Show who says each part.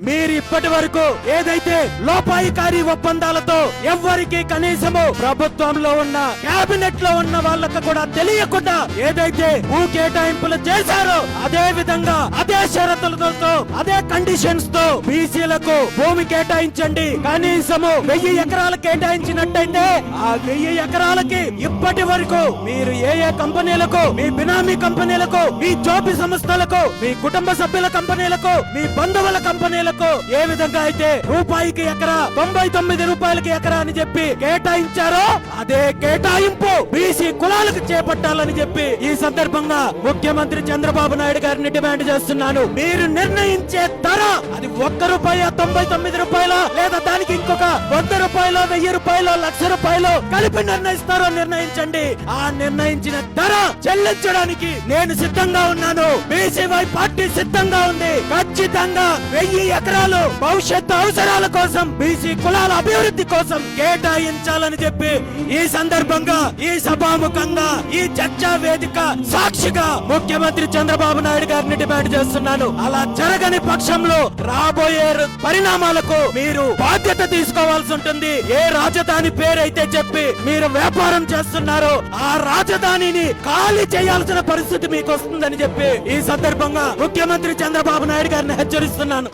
Speaker 1: మీరు ఇప్పటి వరకు ఏదైతే లోపాయికారి ఒప్పందాలతో ఎవ్వరికి కనీసము ప్రభుత్వంలో ఉన్న కేబినెట్ లో ఉన్న వాళ్ళకు కూడా తెలియకుండా ఏదైతే భూ కేటాయింపులు చేశారో అదే విధంగా అదే షరతులతో అదే కండిషన్స్ తో బీసీలకు భూమి కేటాయించండి. కనీసము 1000 ఎకరాలు కేటాయించినట్టయితే ఆ 1000 ఎకరాలకి ఇప్పటి వరకు మీరు ఏ కంపెనీలకు, మీ బినామీ కంపెనీలకు, మీ జోపి సంస్థలకు, మీ కుటుంబ సభ్యుల కంపెనీలకు, మీ బంధువుల కంపెనీలకు ఏ విధంగా అయితే రూపాయికి ఎకరా 99 రూపాయలకి ఎకరా అని చెప్పి కేటాయించారో అదే కేటాయింపు బీసీ కులాలకు చేపట్టాలని చెప్పి ఈ సందర్భంగా ముఖ్యమంత్రి చంద్రబాబు నాయుడు గారిని డిమాండ్ చేస్తున్నాను. మీరు నిర్ణయించే ధర అది ₹1.99 లేదా దానికి ఇంకొక ₹100, ₹1000, ₹1,00,000 కలిపి నిర్ణయిస్తారో నిర్ణయించండి. ఆ నిర్ణయించిన ధర చెల్లించడానికి నేను సిద్ధంగా ఉన్నాను. బీసీవై పార్టీ సిద్ధంగా ఉంది. ఖచ్చితంగా 1000 ఎకరాలు భవిష్యత్తు అవసరాల కోసం, బీసీ కులాల అభివృద్ధి కోసం కేటాయించాలని చెప్పి ఈ సందర్భంగా ఈ సభాముఖంగా ఈ చర్చా వేదిక సాక్షిగా ముఖ్యమంత్రి చంద్రబాబు నాయుడు గారిని డిమాండ్ చేస్తున్నాను. అలా జరగని పక్షంలో రాబోయే పరిణామాలకు మీరు బాధ్యత తీసుకోవాల్సి ఉంటుంది. ఏ రాజధాని పేరైతే చెప్పి మీరు వ్యాపారం చేస్తున్నారో ఆ రాజధానిని ఖాళీ చేయాల్సిన పరిస్థితి మీకు వస్తుందని చెప్పి ఈ సందర్భంగా ముఖ్యమంత్రి చంద్రబాబు నాయుడు గారిని హెచ్చరిస్తున్నాను.